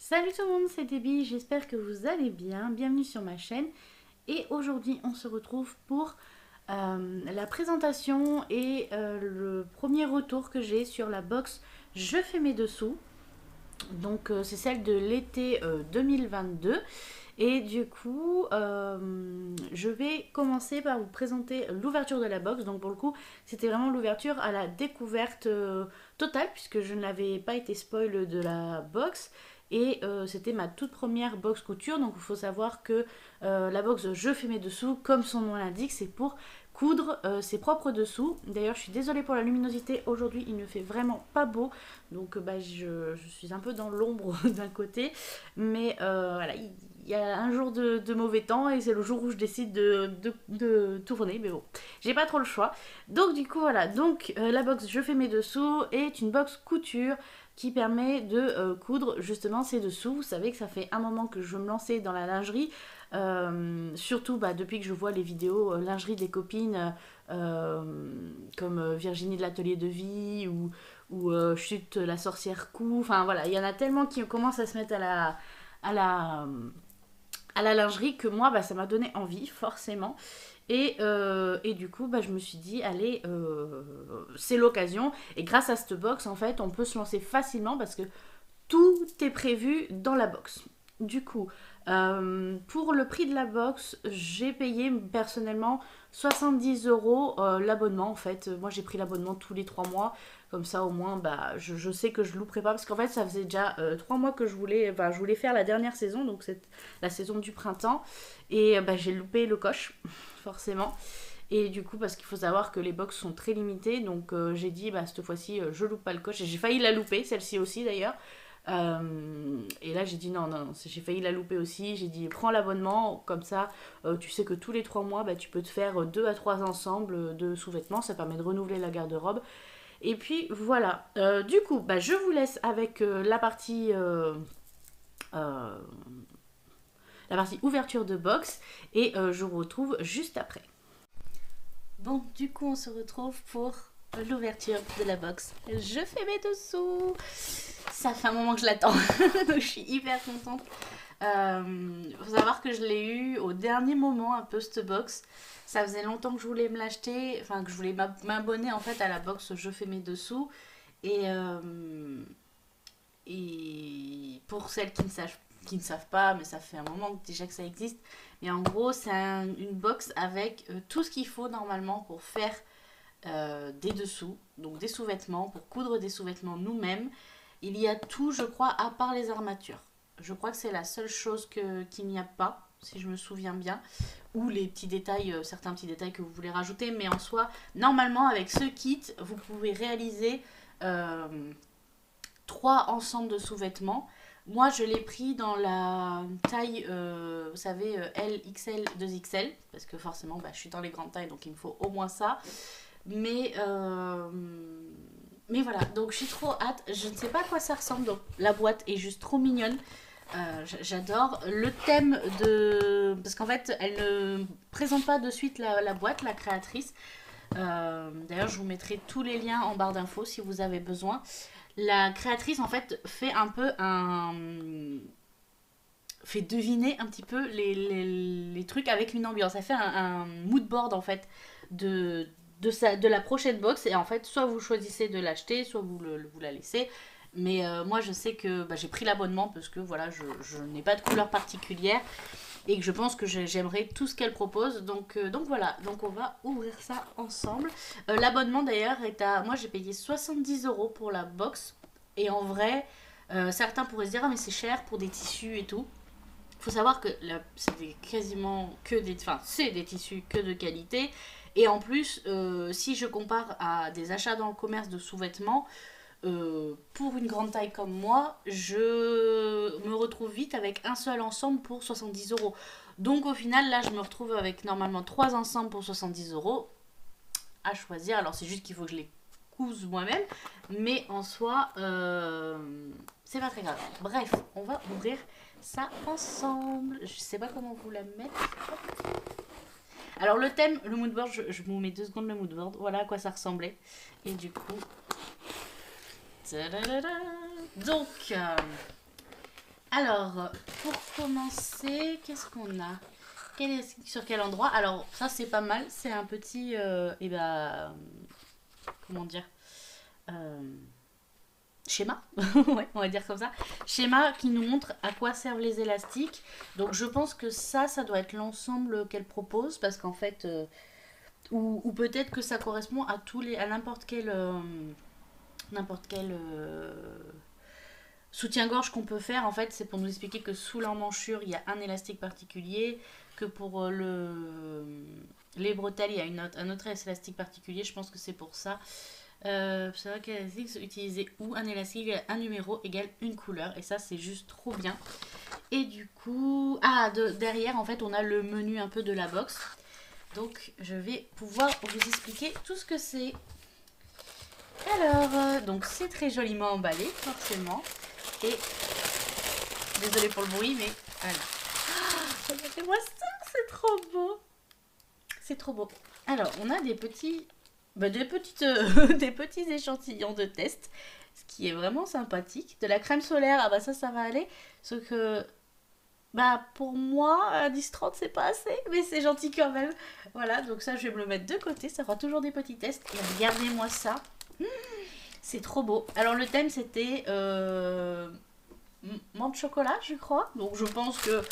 Salut tout le monde, c'est Debbie, j'espère que vous allez bien. Bienvenue sur ma chaîne. Et aujourd'hui, on se retrouve pour la présentation et le premier retour que j'ai sur la box Je fais mes dessous. Donc c'est celle de l'été 2022. Et du coup, je vais commencer par vous présenter l'ouverture de la box. Donc pour le coup, c'était vraiment l'ouverture à la découverte totale, puisque je n'avais pas été spoil de la box. Et c'était ma toute première box couture. Donc il faut savoir que la box Je fais mes dessous, comme son nom l'indique, c'est pour coudre ses propres dessous. D'ailleurs, je suis désolée pour la luminosité. Aujourd'hui, il ne fait vraiment pas beau. Donc je suis un peu dans l'ombre d'un côté. Mais voilà, il y a un jour de mauvais temps et c'est le jour où je décide de tourner, mais bon, j'ai pas trop le choix. Donc du coup voilà, donc la box Je fais mes dessous est une box couture qui permet de coudre justement ses dessous. Vous savez que ça fait un moment que je me lançais dans la lingerie, surtout depuis que je vois les vidéos lingerie des copines comme Virginie de l'atelier de vie ou Chute la sorcière cou. Enfin voilà, il y en a tellement qui commencent à se mettre à la, à la lingerie que moi, ça m'a donné envie, forcément. Et du coup, je me suis dit, allez, c'est l'occasion. Et grâce à cette box, en fait, on peut se lancer facilement parce que tout est prévu dans la box. Du coup, pour le prix de la box, j'ai payé personnellement 70 € l'abonnement. En fait, moi j'ai pris l'abonnement tous les 3 mois. Comme ça, au moins, je sais que je louperai pas. Parce qu'en fait, ça faisait déjà 3 mois que je voulais faire la dernière saison. Donc, c'est la saison du printemps. Et j'ai loupé le coche, forcément. Et du coup, parce qu'il faut savoir que les box sont très limitées. Donc, j'ai dit, cette fois-ci, je loupe pas le coche. Et j'ai failli la louper, celle-ci aussi d'ailleurs. Et là j'ai dit non, j'ai failli la louper aussi. J'ai dit prends l'abonnement, comme ça tu sais que tous les 3 mois tu peux te faire 2 à 3 ensembles de sous-vêtements, ça permet de renouveler la garde-robe. Et puis voilà, du coup je vous laisse avec euh, la partie ouverture de box et je vous retrouve juste après. Bon, du coup on se retrouve pour l'ouverture de la box Je fais mes dessous. Ça fait un moment que je l'attends, donc je suis hyper contente. Faut savoir que je l'ai eu au dernier moment un peu cette box. Ça faisait longtemps que je voulais me l'acheter, enfin que je voulais m'abonner en fait à la box Je fais mes dessous. Et pour celles qui ne savent pas, mais ça fait un moment déjà que ça existe. Mais en gros, c'est une box avec tout ce qu'il faut normalement pour faire des dessous, donc des sous-vêtements, pour coudre des sous-vêtements nous-mêmes. Il y a tout, je crois, à part les armatures. Je crois que c'est la seule chose qu'il n'y a pas, si je me souviens bien. Ou les petits détails, certains petits détails que vous voulez rajouter. Mais en soi, normalement, avec ce kit, vous pouvez réaliser 3 ensembles de sous-vêtements. Moi, je l'ai pris dans la taille, vous savez, L, XL, 2XL. Parce que forcément, je suis dans les grandes tailles, donc il me faut au moins ça. Mais voilà, donc j'ai trop hâte. Je ne sais pas à quoi ça ressemble. Donc la boîte est juste trop mignonne. J'adore le thème de... Parce qu'en fait, elle ne présente pas de suite la boîte, la créatrice. D'ailleurs, je vous mettrai tous les liens en barre d'infos si vous avez besoin. La créatrice, en fait, fait un peu un... fait deviner un petit peu les trucs avec une ambiance. Elle fait un mood board, en fait, de la prochaine box. Et en fait, soit vous choisissez de l'acheter, soit vous la laissez. Mais moi, je sais que j'ai pris l'abonnement parce que voilà, je n'ai pas de couleur particulière et que je pense que j'aimerais tout ce qu'elle propose. Donc voilà, donc on va ouvrir ça ensemble. L'abonnement d'ailleurs est à... Moi, j'ai payé 70 € pour la box. Et en vrai, certains pourraient se dire, ah mais c'est cher pour des tissus et tout. Il faut savoir que c'est quasiment que des... Enfin, c'est des tissus que de qualité. Et en plus, si je compare à des achats dans le commerce de sous-vêtements, pour une grande taille comme moi, je me retrouve vite avec un seul ensemble pour 70 €. Donc au final, là, je me retrouve avec normalement 3 ensembles pour 70 € à choisir. Alors c'est juste qu'il faut que je les couse moi-même, mais en soi, c'est pas très grave. Bref, on va ouvrir ça ensemble. Je sais pas comment vous la mettre. Alors le thème, le moodboard, je vous mets 2 secondes le moodboard. Voilà à quoi ça ressemblait. Et du coup... Donc, Alors, pour commencer, qu'est-ce qu'on a? Sur quel endroit? Alors, ça c'est pas mal. C'est un petit, comment dire? euh, Schéma, ouais, on va dire comme ça. Schéma qui nous montre à quoi servent les élastiques. Donc, je pense que ça doit être l'ensemble qu'elle propose parce qu'en fait, ou peut-être que ça correspond à à n'importe quel soutien-gorge qu'on peut faire. En fait, c'est pour nous expliquer que sous l'emmanchure, il y a un élastique particulier, que pour les bretelles, il y a un autre élastique particulier. Je pense que c'est pour ça. C'est vrai qu'élastique, utiliser où un élastique, un numéro égale une couleur. Et ça, c'est juste trop bien. Et du coup, derrière, en fait, on a le menu un peu de la box. Donc, je vais pouvoir vous expliquer tout ce que c'est. Alors, donc c'est très joliment emballé, forcément. Et, désolée pour le bruit, mais voilà. Regardez-moi ça, c'est trop beau. C'est trop beau. Alors, on a des petits échantillons de test, ce qui est vraiment sympathique. De la crème solaire, ah bah ça va aller. Sauf que, bah pour moi, à 10-30 c'est pas assez, mais c'est gentil quand même. Voilà, donc ça je vais me le mettre de côté, ça fera toujours des petits tests. Et regardez-moi ça, c'est trop beau. Alors le thème c'était menthe chocolat, je crois. Donc je pense que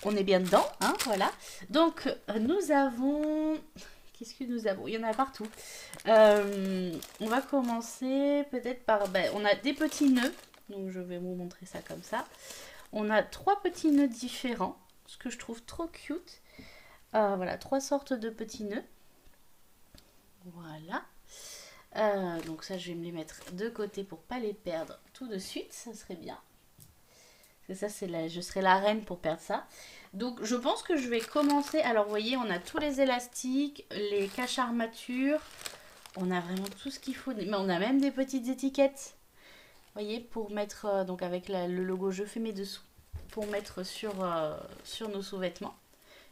on est bien dedans, hein, voilà. Donc nous avons... Qu'est-ce que nous avons? Il y en a partout. On va commencer peut-être par... on a des petits nœuds. Donc je vais vous montrer ça comme ça. On a 3 petits nœuds différents. Ce que je trouve trop cute. Voilà, 3 sortes de petits nœuds. Voilà. Donc ça, je vais me les mettre de côté pour pas les perdre tout de suite. Ça serait bien. Ça, je serai la reine pour perdre ça. Donc, je pense que je vais commencer. Alors, vous voyez, on a tous les élastiques, les caches armatures. On a vraiment tout ce qu'il faut. Mais on a même des petites étiquettes. Vous voyez, pour mettre, donc avec le logo Je fais mes dessous, pour mettre sur nos sous-vêtements.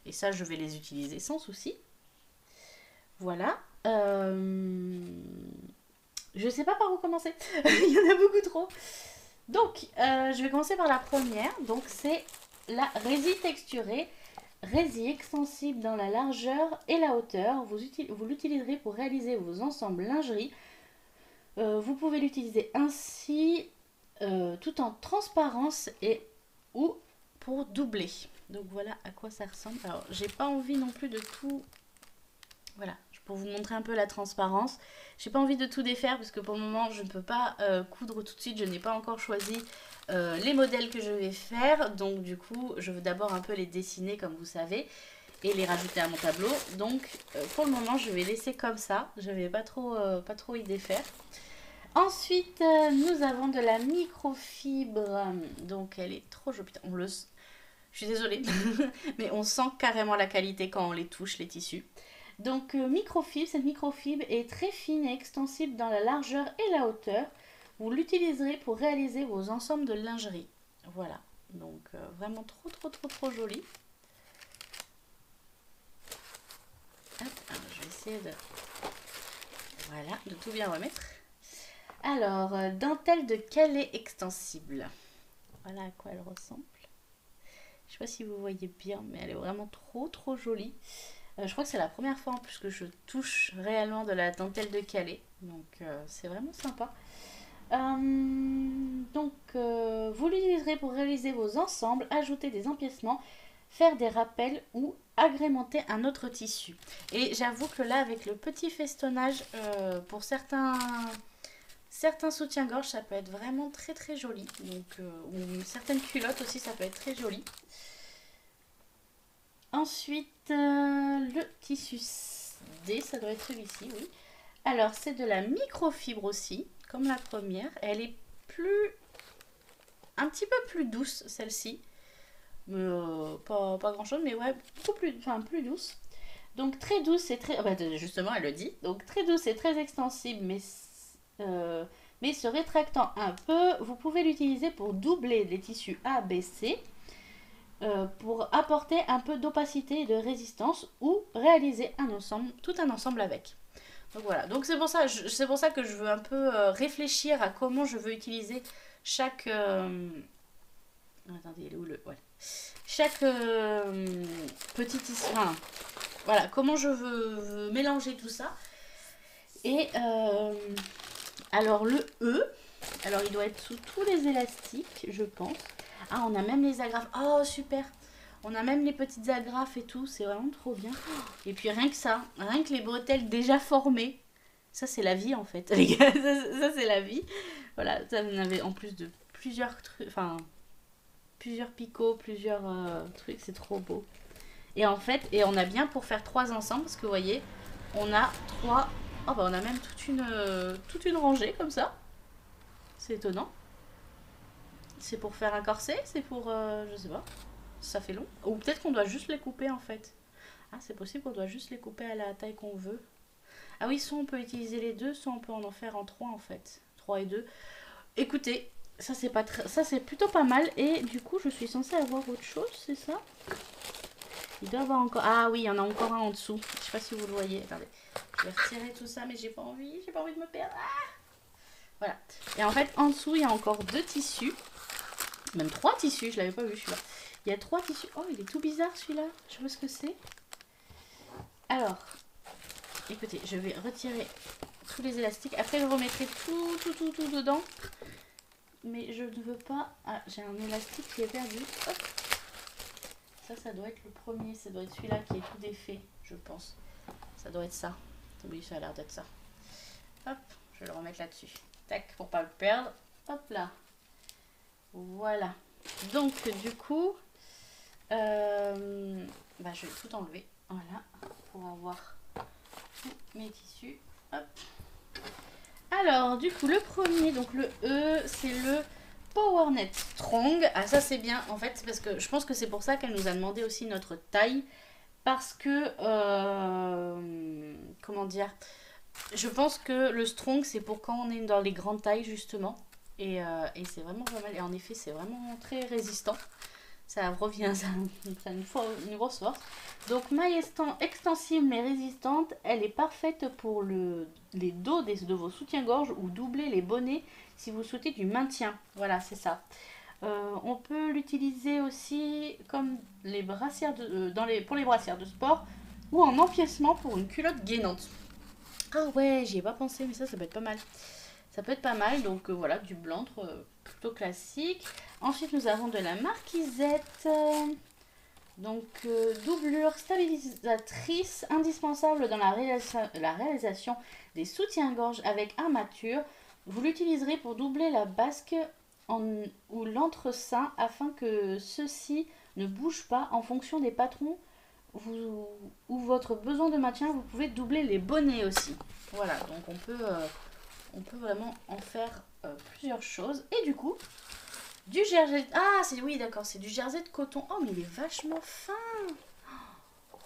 Et ça, je vais les utiliser sans souci. Voilà. Je sais pas par où commencer. Il y en a beaucoup trop. Donc, je vais commencer par la première. Donc, c'est la résille texturée. Résille extensible dans la largeur et la hauteur. Vous l'utiliserez pour réaliser vos ensembles lingerie. Vous pouvez l'utiliser ainsi, tout en transparence ou pour doubler. Donc, voilà à quoi ça ressemble. Alors, j'ai pas envie non plus de tout... Voilà, pour vous montrer un peu la transparence. J'ai pas envie de tout défaire parce que pour le moment je ne peux pas coudre tout de suite. Je n'ai pas encore choisi les modèles que je vais faire. Donc du coup je veux d'abord un peu les dessiner comme vous savez et les rajouter à mon tableau. Donc pour le moment je vais laisser comme ça. Je vais pas trop y défaire. Ensuite nous avons de la microfibre. Donc elle est trop jolie. Je suis désolée mais on sent carrément la qualité quand on les touche les tissus. Donc microfibre, cette microfibre est très fine et extensible dans la largeur et la hauteur. Vous l'utiliserez pour réaliser vos ensembles de lingerie. Voilà, donc vraiment trop joli. Hop, alors, je vais essayer de tout bien remettre. Alors, dentelle de Calais extensible. Voilà à quoi elle ressemble. Je ne sais pas si vous voyez bien, mais elle est vraiment trop jolie. Je crois que c'est la première fois en plus que je touche réellement de la dentelle de Calais. Donc c'est vraiment sympa. Vous l'utiliserez pour réaliser vos ensembles, ajouter des empiècements, faire des rappels ou agrémenter un autre tissu. Et j'avoue que là, avec le petit festonnage, pour certains soutiens-gorge, ça peut être vraiment très joli. Donc, ou certaines culottes aussi, ça peut être très joli. Ensuite, le tissu D, ça doit être celui-ci, oui. Alors, c'est de la microfibre aussi, comme la première. Elle est un petit peu plus douce, celle-ci. Pas grand-chose, mais ouais, plus douce. Donc, très douce et très... justement, elle le dit. Donc, très douce et très extensible, mais se rétractant un peu. Vous pouvez l'utiliser pour doubler les tissus A, B, C. Pour apporter un peu d'opacité et de résistance ou réaliser tout un ensemble avec. Donc voilà, donc c'est pour ça que je veux un peu réfléchir à comment je veux utiliser chaque... Attendez, attendez, il est où le... Voilà. Chaque petit tissu... Enfin, voilà, comment je veux mélanger tout ça. Et alors le E, alors il doit être sous tous les élastiques, je pense. Ah, on a même les agrafes. Oh, super. On a même les petites agrafes et tout. C'est vraiment trop bien. Et puis rien que ça, rien que les bretelles déjà formées. Ça, c'est la vie en fait, les gars. Ça c'est la vie. Voilà, ça vous en avez en plus de plusieurs trucs. Enfin, plusieurs picots, plusieurs trucs. C'est trop beau. Et en fait, et on a bien pour faire 3 ensemble. Parce que vous voyez, on a 3. Oh, bah on a même toute une rangée comme ça. C'est étonnant. C'est pour faire un corset, c'est pour... je sais pas. Ça fait long. Ou peut-être qu'on doit juste les couper en fait. Ah, c'est possible qu'on doit juste les couper à la taille qu'on veut. Ah oui, soit on peut utiliser les deux, soit on peut en faire en 3 en fait. 3 et 2. Écoutez, ça c'est pas très... ça c'est plutôt pas mal. Et du coup, je suis censée avoir autre chose, c'est ça? Il doit y avoir encore... Ah oui, il y en a encore un en dessous. Je sais pas si vous le voyez. Attendez. Je vais retirer tout ça, mais j'ai pas envie de me perdre. Ah, voilà. Et en fait, en dessous, il y a encore 2 tissus. Même 3 tissus, je l'avais pas vu celui-là. Il y a 3 tissus. Oh, il est tout bizarre celui-là. Je sais pas ce que c'est. Alors, écoutez, je vais retirer tous les élastiques. Après, je remettrai tout dedans. Mais je ne veux pas... Ah, j'ai un élastique qui est perdu. Hop. Ça doit être le premier. Ça doit être celui-là qui est tout défait, je pense. Ça doit être ça. Oui, ça a l'air d'être ça. Hop, je vais le remettre là-dessus. Tac, pour pas le perdre. Hop là. Voilà. Donc, du coup, je vais tout enlever. Voilà, pour avoir tous mes tissus. Hop. Alors, du coup, le premier, donc le E, c'est le PowerNet Strong. Ah, ça, c'est bien, en fait, parce que je pense que c'est pour ça qu'elle nous a demandé aussi notre taille. Parce que, comment dire, je pense que le Strong, c'est pour quand on est dans les grandes tailles, justement. Et c'est vraiment pas mal. Et en effet, c'est vraiment très résistant. Ça revient, ça une grosse force. Donc, maille extensible mais résistante, elle est parfaite pour les dos de vos soutiens-gorge ou doubler les bonnets si vous souhaitez du maintien. Voilà, c'est ça. On peut l'utiliser aussi comme les brassières pour les brassières de sport ou en empiècement pour une culotte gainante. Ah ouais, j'y ai pas pensé, mais ça peut être pas mal. Ça peut être pas mal, donc voilà, du blanc plutôt classique. Ensuite, nous avons de la marquisette. Donc, doublure stabilisatrice indispensable dans la réalisation des soutiens-gorge avec armature. Vous l'utiliserez pour doubler la basque ou l'entresein afin que ceux-ci ne bougent pas en fonction des patrons ou votre besoin de maintien. Vous pouvez doubler les bonnets aussi. Voilà, donc on peut vraiment en faire plusieurs choses. Et du coup, du jersey... Ah, oui, d'accord, c'est du jersey de coton. Oh, mais il est vachement fin.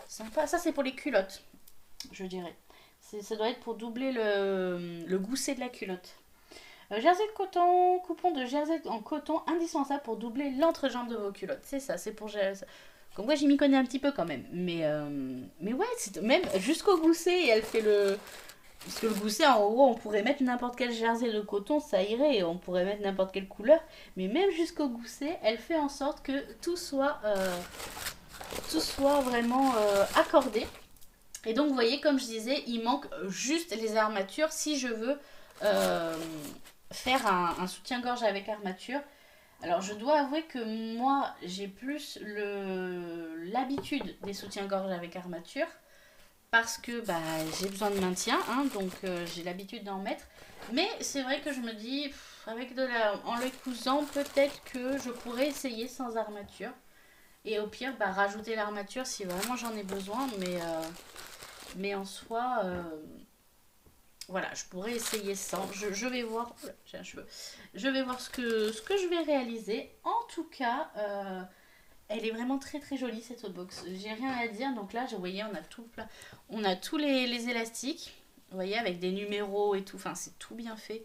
Sympa. Ça, c'est pour les culottes, je dirais. Ça doit être pour doubler le gousset de la culotte. Jersey de coton, coupon de jersey en coton indispensable pour doubler l'entrejambe de vos culottes. C'est ça, c'est pour... Comme moi, j'y m'y connais un petit peu quand même. Mais ouais, même jusqu'au gousset, elle fait le... Parce que le gousset, en gros, on pourrait mettre n'importe quel jersey de coton, ça irait, et on pourrait mettre n'importe quelle couleur. Mais même jusqu'au gousset, elle fait en sorte que tout soit vraiment accordé. Et donc, vous voyez, comme je disais, il manque juste les armatures si je veux faire un soutien-gorge avec armature. Alors, je dois avouer que moi, j'ai plus l'habitude des soutiens-gorge avec armature. Parce que j'ai besoin de maintien, hein, donc j'ai l'habitude d'en mettre. Mais c'est vrai que je me dis, en les cousant, peut-être que je pourrais essayer sans armature. Et au pire, rajouter l'armature si vraiment j'en ai besoin. Mais en soi, voilà, je pourrais essayer sans. Je vais voir. J'ai un cheveu. Je vais voir ce que je vais réaliser. En tout cas, elle est vraiment très très jolie cette box. J'ai rien à dire. Donc là, vous voyez, on a tous les élastiques. Vous voyez, avec des numéros et tout. Enfin, c'est tout bien fait.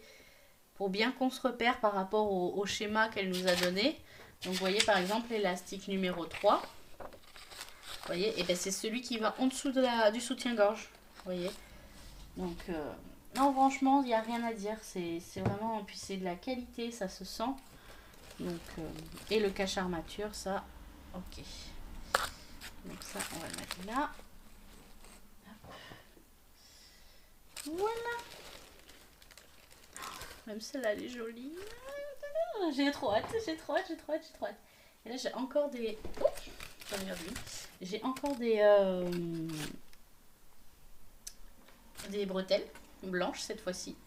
Pour bien qu'on se repère par rapport au schéma qu'elle nous a donné. Donc vous voyez par exemple l'élastique numéro 3. Vous voyez, et ben c'est celui qui va en dessous du soutien-gorge. Vous voyez. Donc, non, franchement, il n'y a rien à dire. C'est vraiment... Puis c'est de la qualité, ça se sent. Donc, et le cache armature, ça, ok. Donc ça, on va le mettre là. Hop. Voilà. Même celle-là, elle est jolie. J'ai trop hâte, j'ai trop hâte, j'ai trop hâte, j'ai trop hâte. Et là, j'ai encore des... Oh, j'en ai perdu. J'ai encore des bretelles blanches cette fois-ci.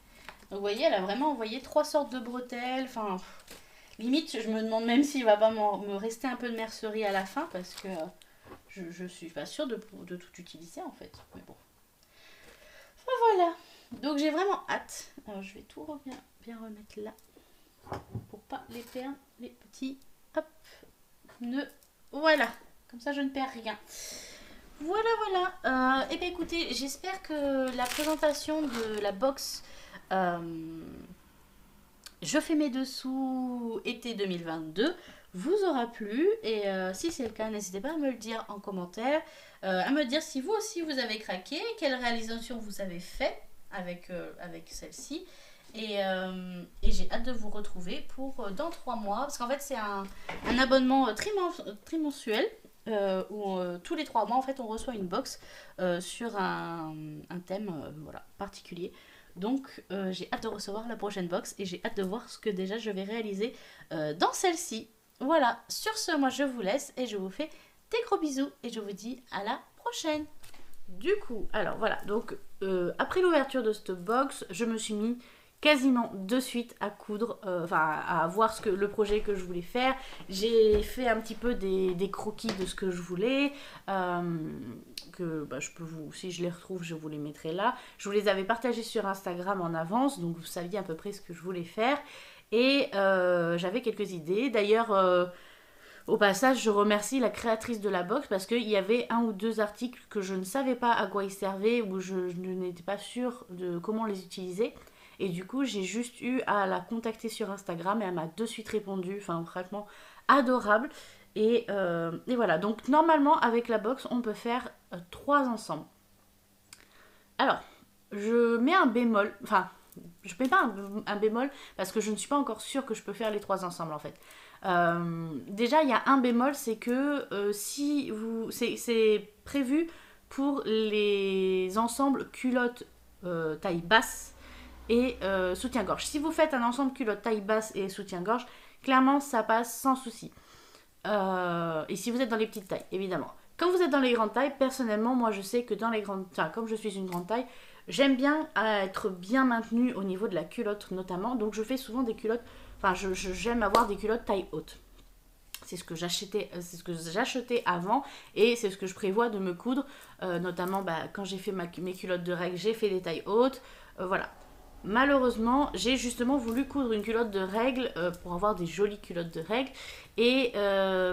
Donc vous voyez, elle a vraiment envoyé 3 sortes de bretelles. Enfin, limite, je me demande même s'il va pas me rester un peu de mercerie à la fin parce que je suis pas sûre de tout utiliser en fait. Mais bon. Enfin, voilà. Donc j'ai vraiment hâte. Alors je vais tout bien remettre là pour pas les perdre, les petits hop nœuds. Voilà. Comme ça, je ne perds rien. Voilà, voilà. Et bien écoutez, j'espère que la présentation de la box Je fais mes dessous été 2022 vous aura plu. Et si c'est le cas, n'hésitez pas à me le dire en commentaire. À me dire si vous aussi vous avez craqué, quelle réalisation vous avez fait avec celle-ci. Et j'ai hâte de vous retrouver pour dans 3 mois. Parce qu'en fait, c'est un abonnement trimensuel. Où tous les 3 mois en fait on reçoit une box sur un thème voilà, particulier. Donc j'ai hâte de recevoir la prochaine box et j'ai hâte de voir ce que déjà je vais réaliser dans celle-ci. Voilà, sur ce moi je vous laisse et je vous fais des gros bisous et je vous dis à la prochaine. Du coup, alors voilà, donc après l'ouverture de cette box, je me suis mis quasiment de suite à coudre, à voir le projet que je voulais faire. J'ai fait un petit peu des croquis de ce que je voulais, que je peux si je les retrouve, je vous les mettrai là. Je vous les avais partagés sur Instagram en avance, donc vous saviez à peu près ce que je voulais faire. Et j'avais quelques idées. D'ailleurs, au passage, je remercie la créatrice de la box parce qu'il y avait 1 ou 2 articles que je ne savais pas à quoi ils servaient ou je n'étais pas sûre de comment les utiliser. Et du coup, j'ai juste eu à la contacter sur Instagram et elle m'a de suite répondu. Enfin, franchement, adorable. Et voilà. Donc, normalement, avec la box, on peut faire 3 ensemble. Alors, je mets un bémol. Enfin, je mets pas un bémol parce que je ne suis pas encore sûre que je peux faire les 3 ensemble, en fait. Déjà, il y a un bémol, c'est que si vous... C'est prévu pour les ensembles culottes taille basse et soutien-gorge. Si vous faites un ensemble culotte taille basse et soutien-gorge, clairement ça passe sans souci. Et si vous êtes dans les petites tailles, évidemment. Quand vous êtes dans les grandes tailles, personnellement, moi je sais que dans les grandes tailles, comme je suis une grande taille, j'aime bien être bien maintenue au niveau de la culotte notamment. Donc je fais souvent des culottes, j'aime avoir des culottes taille haute. C'est ce que j'achetais avant et c'est ce que je prévois de me coudre. Notamment quand j'ai fait mes culottes de règles, j'ai fait des tailles hautes. Voilà. Malheureusement, j'ai justement voulu coudre une culotte de règles pour avoir des jolies culottes de règles. Et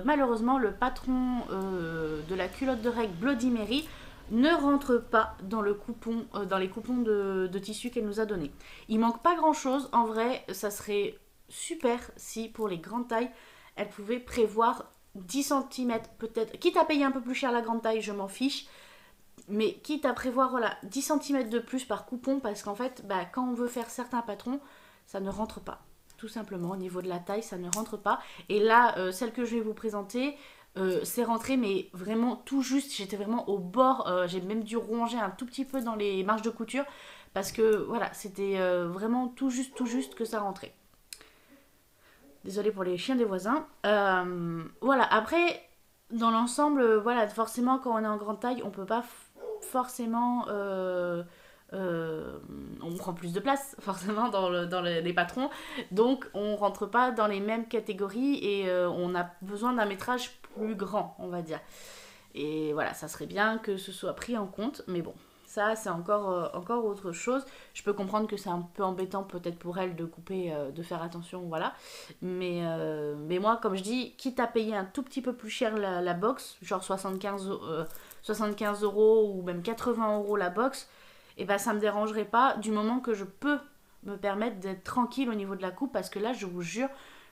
malheureusement, le patron de la culotte de règles Bloody Mary ne rentre pas dans le coupon, dans les coupons de tissu qu'elle nous a donné. Il manque pas grand chose. En vrai, ça serait super si pour les grandes tailles, elle pouvait prévoir 10 cm peut-être. Quitte à payer un peu plus cher la grande taille, je m'en fiche. Mais quitte à prévoir 10 cm de plus par coupon, parce qu'en fait, quand on veut faire certains patrons, ça ne rentre pas. Tout simplement, au niveau de la taille, ça ne rentre pas. Et là, celle que je vais vous présenter, c'est rentré, mais vraiment tout juste. J'étais vraiment au bord. J'ai même dû ronger un tout petit peu dans les marges de couture, parce que voilà, c'était vraiment tout juste que ça rentrait. Désolée pour les chiens des voisins. Voilà, après, dans l'ensemble, voilà, forcément, quand on est en grande taille, on peut pas forcément... on prend plus de place, forcément, dans les patrons. Donc, on rentre pas dans les mêmes catégories et on a besoin d'un métrage plus grand, on va dire. Et voilà, ça serait bien que ce soit pris en compte, mais bon. Ça, c'est encore autre chose. Je peux comprendre que c'est un peu embêtant peut-être pour elle de couper, de faire attention, voilà. Mais moi, comme je dis, quitte à payer un tout petit peu plus cher la box, genre 75 € ou même 80 € la box, et ça me dérangerait pas du moment que je peux me permettre d'être tranquille au niveau de la coupe, parce que là, je vous jure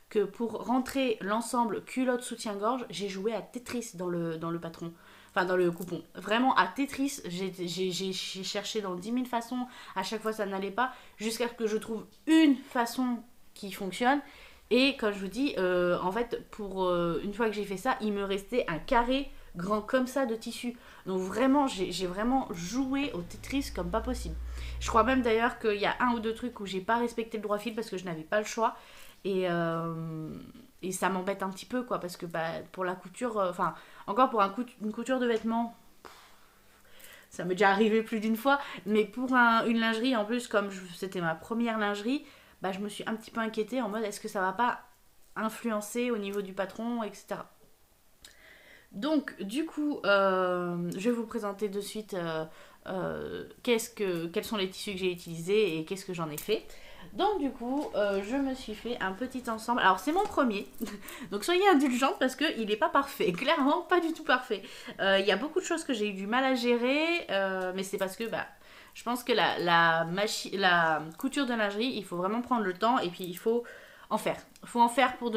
que pour rentrer l'ensemble culotte soutien-gorge, j'ai joué à Tetris dans le patron. Enfin, dans le coupon. Vraiment, à Tetris, j'ai cherché dans 10 000 façons. À chaque fois, ça n'allait pas. Jusqu'à ce que je trouve une façon qui fonctionne. Et comme je vous dis, en fait, pour une fois que j'ai fait ça, il me restait un carré grand comme ça de tissu. Donc vraiment, j'ai vraiment joué au Tetris comme pas possible. Je crois même d'ailleurs qu'il y a un ou deux trucs où j'ai pas respecté le droit fil parce que je n'avais pas le choix. Et ça m'embête un petit peu, quoi, parce que bah, pour la couture, enfin, encore pour une couture de vêtements, ça m'est déjà arrivé plus d'une fois, mais pour une lingerie, en plus, comme c'était ma première lingerie, bah, je me suis un petit peu inquiétée en mode est-ce que ça va pas influencer au niveau du patron, etc. Donc, du coup, je vais vous présenter de suite quels sont les tissus que j'ai utilisés et qu'est-ce que j'en ai fait. Donc, du coup, je me suis fait un petit ensemble. Alors, c'est mon premier. Donc, soyez indulgentes parce qu'il n'est pas parfait. Clairement, pas du tout parfait. Il y a beaucoup de choses que j'ai eu du mal à gérer, mais c'est parce que bah, je pense que la couture de lingerie, il faut vraiment prendre le temps et puis il faut en faire. Il faut en faire pour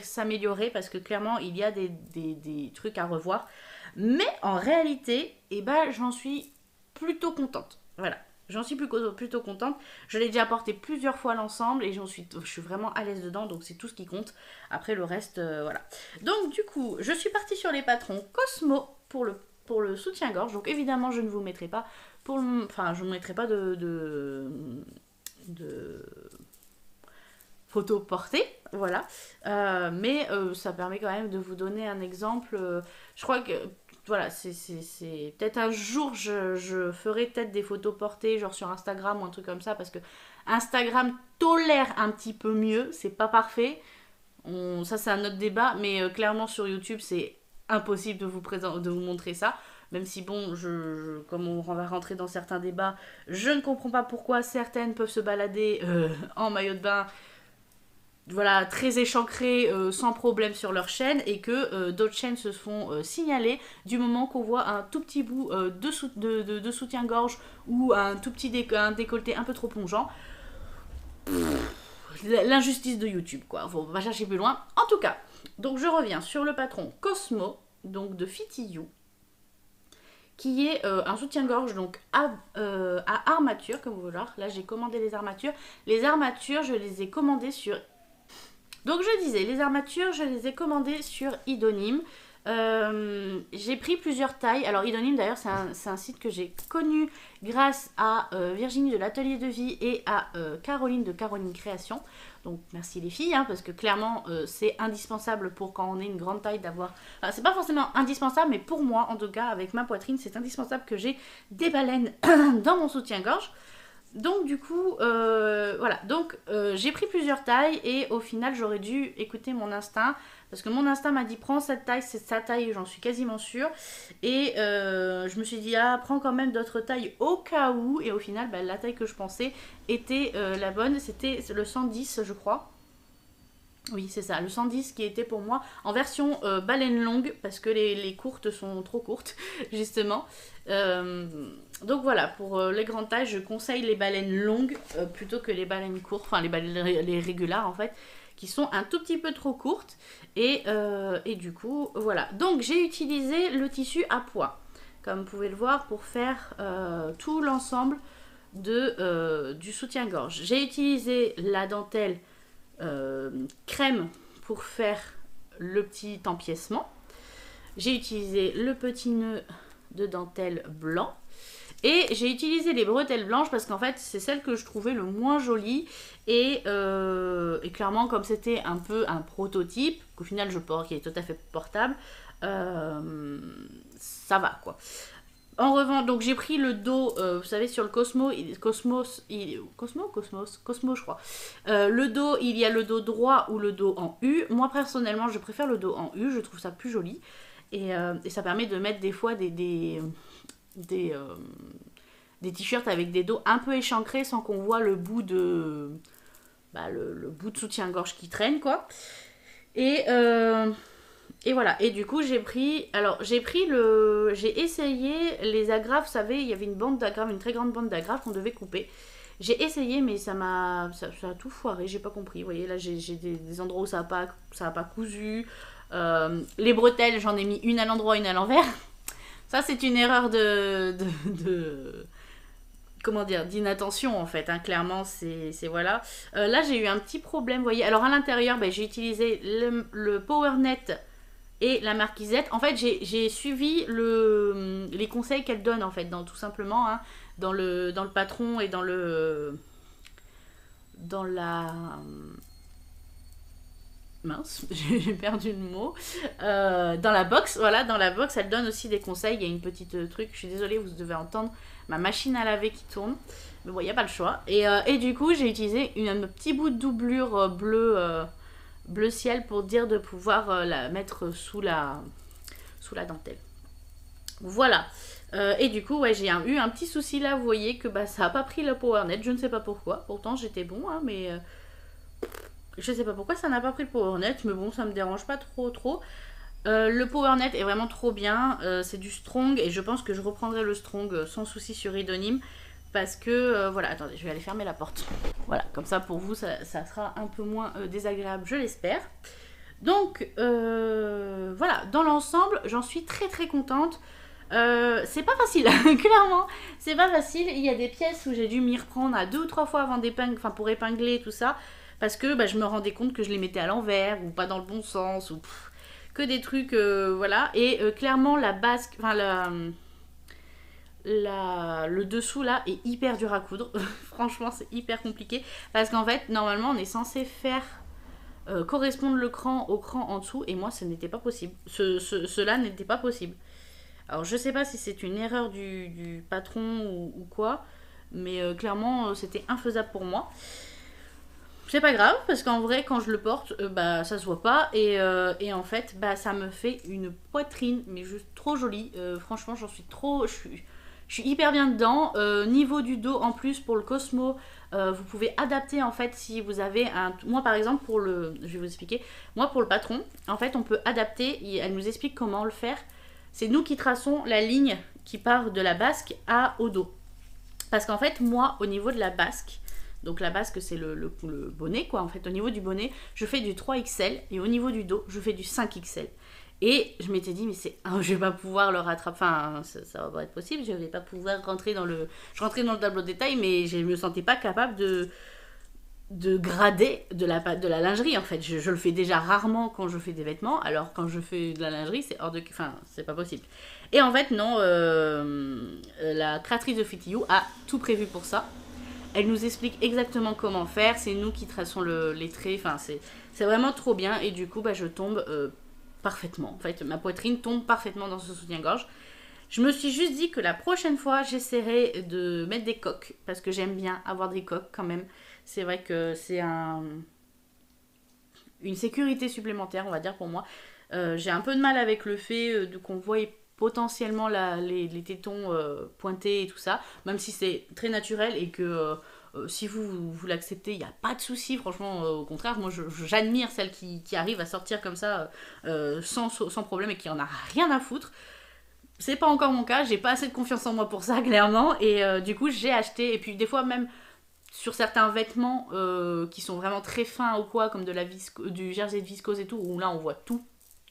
s'améliorer parce que clairement, il y a des trucs à revoir. Mais en réalité, eh ben, j'en suis plutôt contente. Voilà. J'en suis plutôt contente. Je l'ai déjà porté plusieurs fois l'ensemble et je suis vraiment à l'aise dedans, donc c'est tout ce qui compte. Après le reste, voilà. Donc du coup, je suis partie sur les patrons Cosmo pour le soutien-gorge. Donc évidemment, je ne vous mettrai pas enfin, je ne mettrai pas de photos portées, voilà. Mais ça permet quand même de vous donner un exemple. Je crois que voilà, c'est peut-être un jour je ferai peut-être des photos portées genre sur Instagram ou un truc comme ça parce que Instagram tolère un petit peu mieux, c'est pas parfait. Ça c'est un autre débat, mais clairement sur YouTube c'est impossible de vous montrer ça. Même si bon, comme on va rentrer dans certains débats, je ne comprends pas pourquoi certaines peuvent se balader en maillot de bain, voilà, très échancrés, sans problème sur leur chaîne, et que d'autres chaînes se font signaler du moment qu'on voit un tout petit bout de soutien-gorge ou un tout petit un décolleté un peu trop plongeant. L'injustice de YouTube, quoi. Faut pas chercher plus loin. En tout cas, donc je reviens sur le patron Cosmo, donc de Fitty You, qui est un soutien-gorge donc à armature, comme vous voulez voir. Là, j'ai commandé les armatures. Les armatures, je les ai commandées sur... Donc je disais, les armatures, je les ai commandées sur Idonim. J'ai pris plusieurs tailles. Alors Idonim d'ailleurs c'est un site que j'ai connu grâce à Virginie de l'Atelier de Vie et à Caroline de Caroline Création. Donc merci les filles, hein, parce que clairement c'est indispensable pour quand on est une grande taille d'avoir... Enfin, c'est pas forcément indispensable, mais pour moi en tout cas avec ma poitrine c'est indispensable que j'ai des baleines dans mon soutien-gorge. Donc du coup, voilà, donc j'ai pris plusieurs tailles et au final j'aurais dû écouter mon instinct parce que mon instinct m'a dit prends cette taille, c'est sa taille, j'en suis quasiment sûre. Et je me suis dit prends quand même d'autres tailles au cas où, et au final bah, la taille que je pensais était la bonne, c'était le 110 je crois. Oui, c'est ça, le 110 qui était pour moi en version baleine longue, parce que les courtes sont trop courtes, justement. Donc voilà, pour les grandes tailles, je conseille les baleines longues plutôt que les baleines courtes, enfin les régulares en fait, qui sont un tout petit peu trop courtes. Et du coup, voilà. Donc j'ai utilisé le tissu à pois, comme vous pouvez le voir, pour faire tout l'ensemble du soutien-gorge. J'ai utilisé la dentelle crème pour faire le petit empiècement. J'ai utilisé le petit nœud de dentelle blanc. Et j'ai utilisé les bretelles blanches parce qu'en fait c'est celle que je trouvais le moins jolie. Et clairement comme c'était un peu un prototype, qu'au final je porte, qui est tout à fait portable, ça va quoi. En revanche, donc j'ai pris le dos, vous savez, sur le Cosmo, Cosmo je crois. Le dos, il y a le dos droit ou le dos en U. Moi personnellement, je préfère le dos en U, je trouve ça plus joli. Et ça permet de mettre des fois des t-shirts avec des dos un peu échancrés sans qu'on voit le bout de le bout de soutien-gorge qui traîne, quoi. Et voilà, et du coup j'ai essayé les agrafes, vous savez, il y avait une bande d'agrafes, une très grande bande d'agrafes qu'on devait couper. J'ai essayé, mais ça a tout foiré, j'ai pas compris. Vous voyez, là j'ai des endroits où ça a pas cousu. Les bretelles, j'en ai mis une à l'endroit, une à l'envers. Ça c'est une erreur comment dire, d'inattention en fait, hein, clairement, c'est voilà. Là, j'ai eu un petit problème, vous voyez. Alors, à l'intérieur, ben, j'ai utilisé le PowerNet et la marquisette. En fait, j'ai suivi les conseils qu'elle donne, en fait, tout simplement, hein, dans le patron et dans la... Mince, j'ai perdu le mot. Dans la box, voilà, dans la box, elle donne aussi des conseils. Il y a une petite truc, je suis désolée, vous devez entendre ma machine à laver qui tourne. Mais bon, il n'y a pas le choix. Et du coup, j'ai utilisé un petit bout de doublure bleu ciel pour dire de pouvoir la mettre sous la dentelle. Voilà. Et du coup, ouais, j'ai eu un petit souci là. Vous voyez que bah, ça n'a pas pris le PowerNet. Je ne sais pas pourquoi. Pourtant, j'étais bon, hein, mais je sais pas pourquoi ça n'a pas pris le PowerNet. Mais bon, ça me dérange pas trop. Le PowerNet est vraiment trop bien. C'est du Strong et je pense que je reprendrai le Strong sans souci sur Idonim. Parce que, voilà, attendez, je vais aller fermer la porte. Voilà, comme ça pour vous, ça sera un peu moins désagréable, je l'espère. Donc, voilà, dans l'ensemble, j'en suis très contente. C'est pas facile, clairement, c'est pas facile. Il y a des pièces où j'ai dû m'y reprendre à 2 ou 3 fois avant pour épingler tout ça. Parce que bah, je me rendais compte que je les mettais à l'envers ou pas dans le bon sens ou que des trucs, voilà. Et clairement, la basque, enfin le dessous là est hyper dur à coudre. Franchement, c'est hyper compliqué parce qu'en fait, normalement, on est censé faire correspondre le cran au cran en dessous et moi, ce n'était pas possible. Cela n'était pas possible. Alors, je sais pas si c'est une erreur du patron ou quoi, mais clairement, c'était infaisable pour moi. C'est pas grave parce qu'en vrai, quand je le porte, bah ça se voit pas et en fait, bah ça me fait une poitrine, mais juste trop jolie. Franchement, je suis hyper bien dedans. Niveau du dos, en plus, pour le Cosmo, vous pouvez adapter, en fait, si vous avez un... Moi, par exemple, je vais vous expliquer. Moi, pour le patron, en fait, on peut adapter. Elle nous explique comment le faire. C'est nous qui traçons la ligne qui part de la basque au dos. Parce qu'en fait, moi, au niveau de la basque, donc la basque, c'est le bonnet, quoi. En fait, au niveau du bonnet, je fais du 3XL. Et au niveau du dos, je fais du 5XL. Et je m'étais dit, mais je vais pas pouvoir le rattraper. Enfin, ça va pas être possible. Je vais pas pouvoir rentrer dans le... Je rentrais dans le tableau de détail, mais je me sentais pas capable de grader de la lingerie, en fait. Je le fais déjà rarement quand je fais des vêtements. Alors, quand je fais de la lingerie, c'est hors de... Enfin, c'est pas possible. Et en fait, non. La créatrice de Fit You a tout prévu pour ça. Elle nous explique exactement comment faire. C'est nous qui traçons les traits. Enfin, c'est vraiment trop bien. Et du coup, bah, je tombe... parfaitement. En fait, ma poitrine tombe parfaitement dans ce soutien-gorge. Je me suis juste dit que la prochaine fois, j'essaierai de mettre des coques parce que j'aime bien avoir des coques quand même. C'est vrai que c'est une sécurité supplémentaire, on va dire, pour moi. J'ai un peu de mal avec le fait qu'on voie potentiellement les tétons pointés et tout ça, même si c'est très naturel et que si vous l'acceptez, il n'y a pas de souci, franchement, au contraire, moi j'admire celles qui arrivent à sortir comme ça sans problème et qui en a rien à foutre. C'est pas encore mon cas, j'ai pas assez de confiance en moi pour ça, clairement, et du coup j'ai acheté, et puis des fois même sur certains vêtements qui sont vraiment très fins ou quoi, comme du jersey de viscose et tout, où là on voit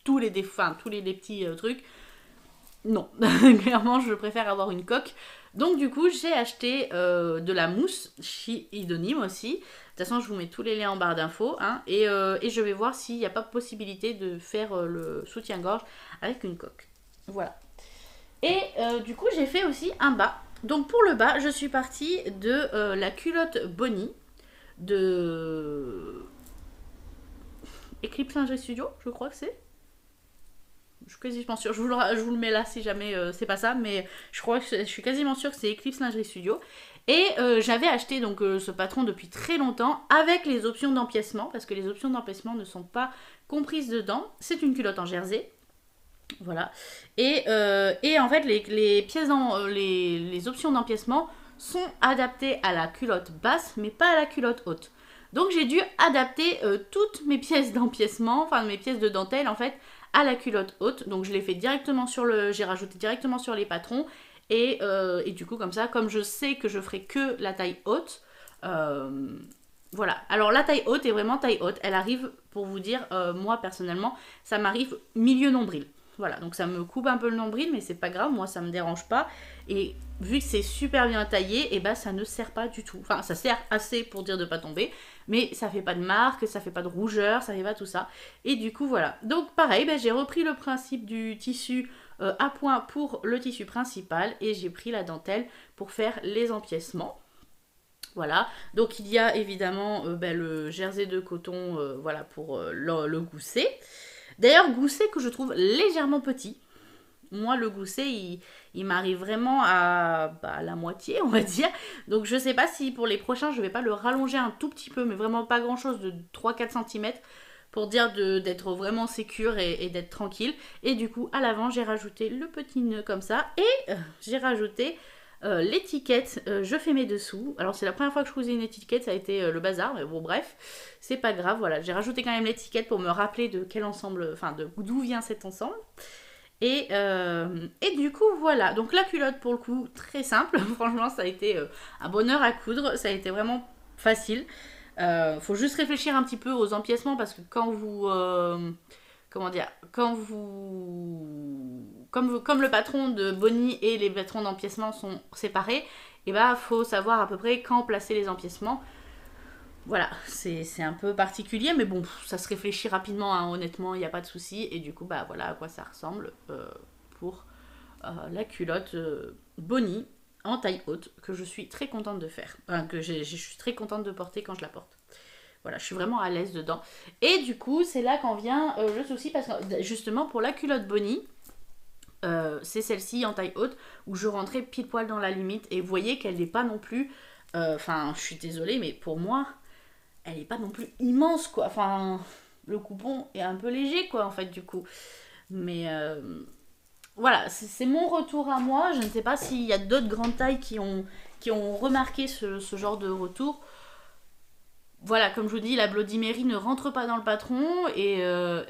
tous les défauts, tous les petits trucs. Non, clairement je préfère avoir une coque. Donc du coup j'ai acheté de la mousse chez Idonim aussi. De toute façon je vous mets tous les liens en barre d'infos, hein, et je vais voir s'il n'y a pas possibilité de faire le soutien-gorge avec une coque. Voilà. Et du coup j'ai fait aussi un bas. Donc pour le bas je suis partie de la culotte Bonnie de Eclipse Lingerie Studio, je crois que c'est. Je suis quasiment sûre, je vous le mets là si jamais c'est pas ça, mais je suis quasiment sûre que c'est Eclipse Lingerie Studio. Et j'avais acheté donc ce patron depuis très longtemps avec les options d'empiècement, parce que les options d'empiècement ne sont pas comprises dedans. C'est une culotte en jersey. Voilà. Et en fait, les pièces les options d'empiècement sont adaptées à la culotte basse, mais pas à la culotte haute. Donc j'ai dû adapter toutes mes pièces d'empiècement, enfin mes pièces de dentelle en fait, à la culotte haute. Donc je l'ai fait directement j'ai rajouté directement sur les patrons. Et du coup comme ça, comme je sais que je ferai que la taille haute, voilà. Alors la taille haute est vraiment taille haute. Elle arrive, pour vous dire, moi personnellement, ça m'arrive milieu nombril. Voilà, donc ça me coupe un peu le nombril, mais c'est pas grave, moi ça me dérange pas. Et vu que c'est super bien taillé, et bah ça ne sert pas du tout. Enfin, ça sert assez pour dire de pas tomber, mais ça fait pas de marque, ça fait pas de rougeur, ça fait pas tout ça. Et du coup, voilà. Donc pareil, bah, j'ai repris le principe du tissu à point pour le tissu principal, et j'ai pris la dentelle pour faire les empiècements. Voilà, donc il y a évidemment le jersey de coton voilà, pour le gousset. D'ailleurs, gousset que je trouve légèrement petit. Moi, le gousset, il m'arrive vraiment à la moitié, on va dire. Donc, je sais pas si pour les prochains, je vais pas le rallonger un tout petit peu, mais vraiment pas grand chose, de 3-4 cm, pour dire d'être vraiment sécure et d'être tranquille. Et du coup, à l'avant, j'ai rajouté le petit nœud comme ça. Et j'ai rajouté l'étiquette, je fais mes dessous. Alors c'est la première fois que je cousais une étiquette, ça a été le bazar, mais bon bref, c'est pas grave, voilà. J'ai rajouté quand même l'étiquette pour me rappeler de quel ensemble, enfin d'où vient cet ensemble. Et du coup voilà, donc la culotte pour le coup, très simple, franchement ça a été un bonheur à coudre, ça a été vraiment facile. Faut juste réfléchir un petit peu aux empiècements parce que quand vous... comment dire, comme le patron de Bonnie et les patrons d'empiècement sont séparés, et bah faut savoir à peu près quand placer les empiècements. Voilà, c'est un peu particulier, mais bon, ça se réfléchit rapidement, hein, honnêtement, il n'y a pas de souci. Et du coup, bah voilà à quoi ça ressemble pour la culotte Bonnie en taille haute, que je suis très contente de faire, enfin, que je suis très contente de porter quand je la porte. Voilà, je suis vraiment à l'aise dedans. Et du coup, c'est là qu'en vient le souci, parce que justement, pour la culotte Bonnie, c'est celle-ci en taille haute, où je rentrais pile poil dans la limite, et vous voyez qu'elle n'est pas non plus... Enfin, je suis désolée, mais pour moi, elle n'est pas non plus immense, quoi. Enfin, le coupon est un peu léger, quoi, en fait, du coup. Mais voilà, c'est mon retour à moi. Je ne sais pas s'il y a d'autres grandes tailles qui ont remarqué ce genre de retour. Voilà, comme je vous dis, la Bloody Mary ne rentre pas dans le patron, et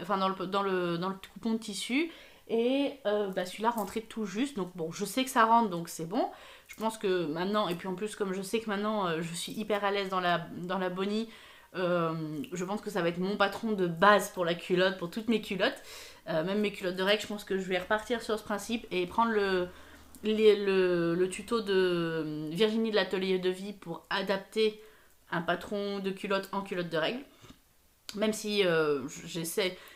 enfin dans le coupon de tissu. Et celui-là rentrait tout juste. Donc bon, je sais que ça rentre, donc c'est bon. Je pense que maintenant, et puis en plus, comme je sais que maintenant je suis hyper à l'aise dans la Bonnie, je pense que ça va être mon patron de base pour la culotte, pour toutes mes culottes. Même mes culottes de règles, je pense que je vais repartir sur ce principe et prendre le tuto de Virginie de l'Atelier de Vie pour adapter un patron de culotte en culotte de règles. Même si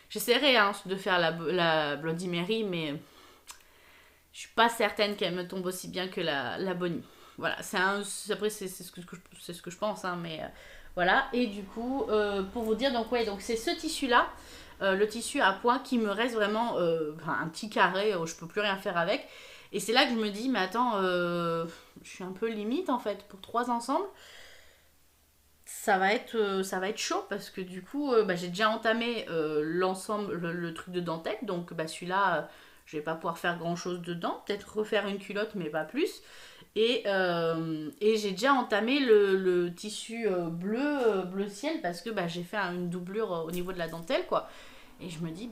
j'essaierai hein, de faire la Bloody Mary, mais je suis pas certaine qu'elle me tombe aussi bien que la Bonnie. Voilà, après c'est ce que je pense, hein, mais voilà. Et du coup, pour vous dire, donc ouais, donc c'est ce tissu-là, le tissu à point qui me reste vraiment un petit carré où je peux plus rien faire avec. Et c'est là que je me dis, mais attends, je suis un peu limite en fait pour 3 ensembles. Ça va être chaud parce que du coup, j'ai déjà entamé l'ensemble, le truc de dentelle. Donc celui-là, je vais pas pouvoir faire grand chose dedans. Peut-être refaire une culotte, mais pas plus. Et j'ai déjà entamé le tissu bleu ciel parce que j'ai fait une doublure au niveau de la dentelle, quoi. Et je me dis,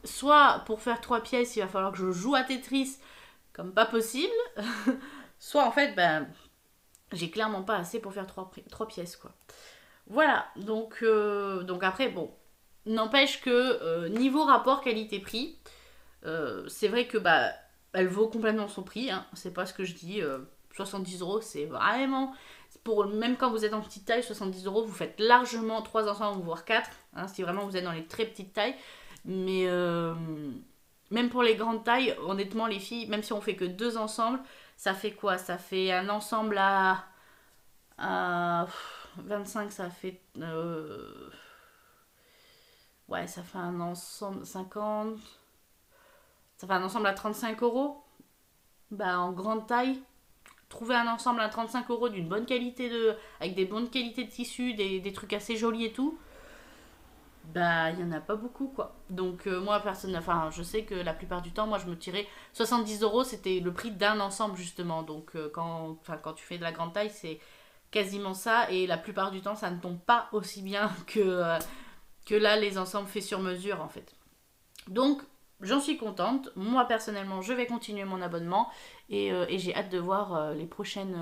soit pour faire 3 pièces, il va falloir que je joue à Tetris comme pas possible. Soit en fait, j'ai clairement pas assez pour faire 3 pièces, quoi. Voilà, donc après, bon, n'empêche que niveau rapport qualité-prix, c'est vrai que elle vaut complètement son prix, hein. C'est pas ce que je dis, 70 €, c'est vraiment, même quand vous êtes en petite taille, 70 €, vous faites largement 3 ensemble, voire 4, hein, si vraiment vous êtes dans les très petites tailles. Mais même pour les grandes tailles, honnêtement les filles, même si on fait que 2 ensembles, ça fait quoi? Ça fait un ensemble à 25, ça fait... ouais, ça fait un ensemble 50... Ça fait un ensemble à 35 €. En grande taille, trouver un ensemble à 35 € d'une bonne qualité avec des bonnes qualités de tissu, des trucs assez jolis et tout, il y en a pas beaucoup, quoi. Donc moi je sais que la plupart du temps, moi je me tirais 70 €, c'était le prix d'un ensemble justement. Donc quand tu fais de la grande taille, c'est quasiment ça, et la plupart du temps ça ne tombe pas aussi bien que là les ensembles faits sur mesure en fait. Donc j'en suis contente. Moi personnellement je vais continuer mon abonnement, et j'ai hâte de voir les prochaines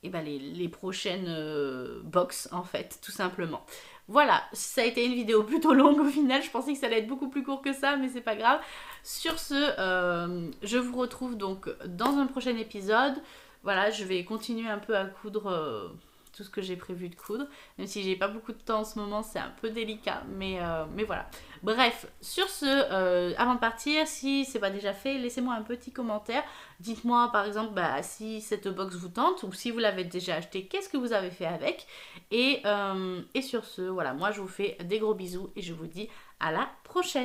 les prochaines box en fait, tout simplement. Voilà, ça a été une vidéo plutôt longue au final, je pensais que ça allait être beaucoup plus court que ça, mais c'est pas grave. Sur ce, je vous retrouve donc dans un prochain épisode. Voilà, je vais continuer un peu à coudre tout ce que j'ai prévu de coudre. Même si j'ai pas beaucoup de temps en ce moment, c'est un peu délicat, mais voilà. Bref, sur ce, avant de partir, si c'est pas déjà fait, laissez-moi un petit commentaire. Dites-moi par exemple si cette box vous tente ou si vous l'avez déjà acheté, qu'est-ce que vous avez fait avec. Et sur ce, voilà, moi je vous fais des gros bisous et je vous dis à la prochaine.